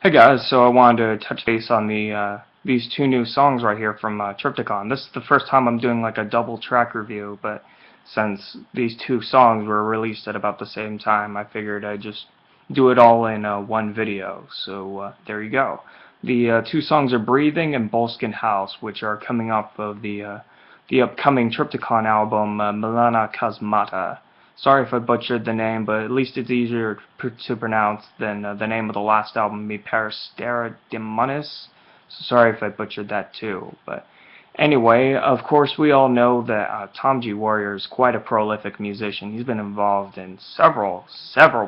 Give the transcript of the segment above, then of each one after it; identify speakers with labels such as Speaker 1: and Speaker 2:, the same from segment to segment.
Speaker 1: Hey guys, so I wanted to touch base on these two new songs right here from Triptykon. This is the first time I'm doing like a double track review, but since these two songs were released at about the same time, I figured I'd just do it all in one video. So there you go. The two songs are "Breathing" and "Boleskine House," which are coming off of the upcoming Triptykon album Milana Kosmata. Sorry if I butchered the name, but at least it's easier to pronounce than the name of the last album, Me Peristera Demonis. So sorry if I butchered that too. But anyway, of course, we all know that Tom G. Warrior is quite a prolific musician. He's been involved in several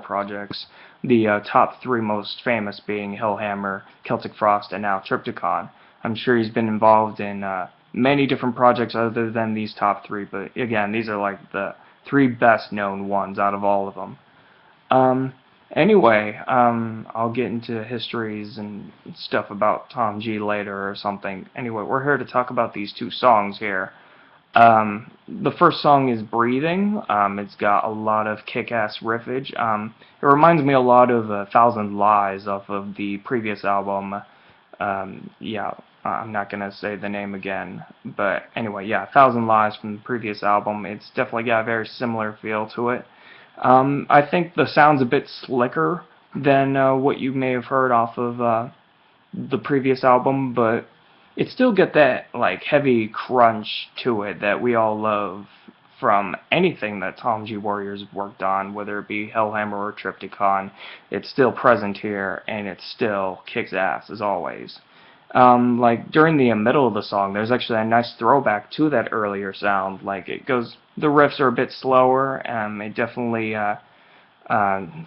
Speaker 1: projects. The top three most famous being Hellhammer, Celtic Frost, and now Triptykon. I'm sure he's been involved in many different projects other than these top three, but again, these are like the three best known ones out of all of them. Um, I'll get into histories and stuff about Tom G later or something. Anyway, we're here to talk about these two songs here. The first song is Breathing. It's got a lot of kick-ass riffage. It reminds me a lot of Thousand Lies off of the previous album. Yeah, I'm not gonna say the name again, but anyway, yeah, Thousand Lies from the previous album. It's definitely got a very similar feel to it. I think the sound's a bit slicker than what you may have heard off of the previous album, but it still got that like heavy crunch to it that we all love from anything that Tom G. Warrior's worked on, whether it be Hellhammer or Triptykon. It's still present here, and it still kicks ass as always. Like during the middle of the song, there's actually a nice throwback to that earlier sound. Like it goes, the riffs are a bit slower, and it definitely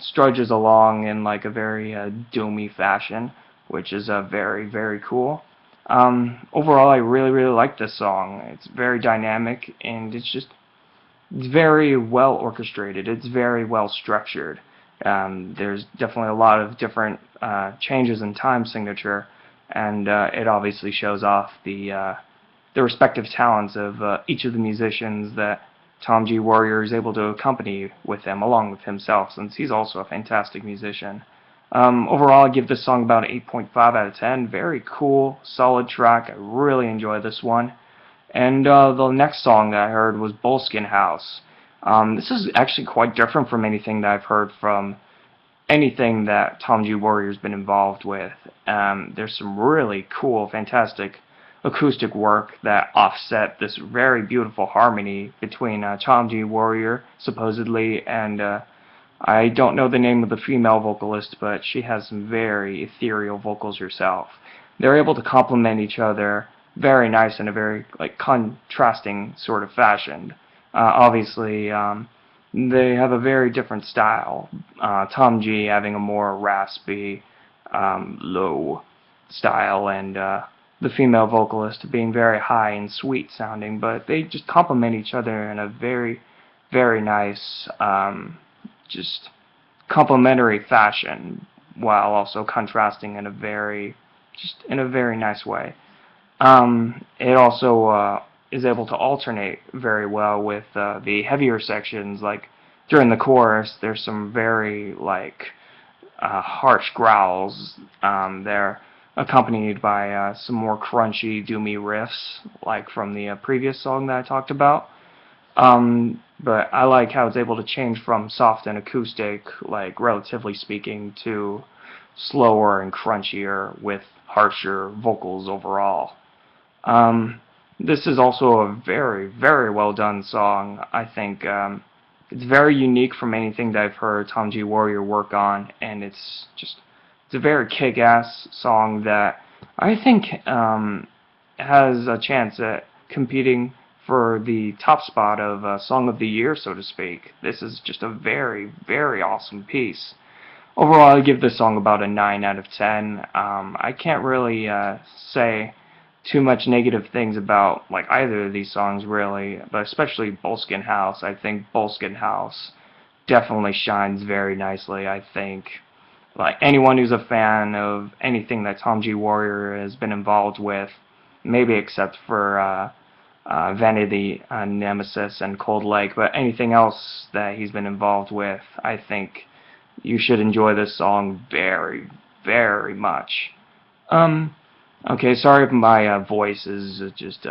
Speaker 1: strudges along in like a very doomy fashion, which is very cool. Overall, I really like this song. It's very dynamic, and it's very well orchestrated. It's very well structured. There's definitely a lot of different changes in time signature, and it obviously shows off the respective talents of each of the musicians that Tom G. Warrior is able to accompany with him, along with himself, since he's also a fantastic musician. Overall, I give this song about an 8.5 out of 10. Very cool, solid track. I really enjoy this one. And the next song that I heard was Boleskine House. This is actually quite different from anything that I've heard from anything that Tom G. Warrior's been involved with. There's some really cool, fantastic acoustic work that offset this very beautiful harmony between Tom G. Warrior, supposedly, and I don't know the name of the female vocalist, but she has some very ethereal vocals herself. They're able to complement each other very nice in a very like contrasting sort of fashion. Obviously, they have a very different style. Tom G having a more raspy, low style, and the female vocalist being very high and sweet sounding, but they just complement each other in a very nice, just complementary fashion, while also contrasting in a very nice way. It also is able to alternate very well with the heavier sections. Like during the chorus, there's some very like harsh growls. They're accompanied by some more crunchy, doomy riffs, like from the previous song that I talked about. But I like how it's able to change from soft and acoustic, like relatively speaking, to slower and crunchier with harsher vocals overall. This is also a very well done song. I think it's very unique from anything that I've heard Tom G. Warrior work on, and it's a very kick-ass song that I think has a chance at competing for the top spot of Song of the Year, so to speak. This is just a very awesome piece. Overall, I give this song about a 9 out of 10. I can't really say too much negative things about like either of these songs really, but especially Boleskine House. I think Boleskine House definitely shines very nicely. I think like anyone who's a fan of anything that Tom G. Warrior has been involved with, maybe except for Vanity, Nemesis, and Cold Lake, but anything else that he's been involved with, I think you should enjoy this song very much. Um, okay, sorry if my voice is just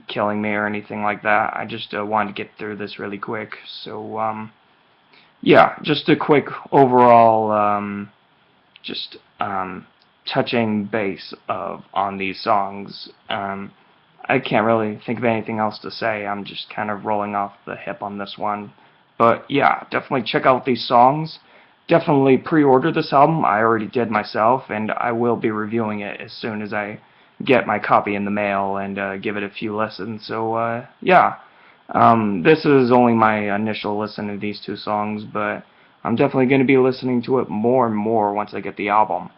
Speaker 1: killing me or anything like that. I just wanted to get through this really quick. So, yeah, just a quick overall, just touching base of on these songs. I can't really think of anything else to say. I'm just kind of rolling off the hip on this one. But yeah, definitely check out these songs. Definitely pre-order this album. I already did myself, and I will be reviewing it as soon as I get my copy in the mail and give it a few listens. So yeah, this is only my initial listen to these two songs, but I'm definitely going to be listening to it more and more once I get the album.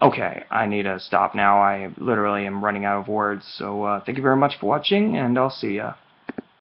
Speaker 1: Okay, I need to stop now. I literally am running out of words. So thank you very much for watching, and I'll see ya.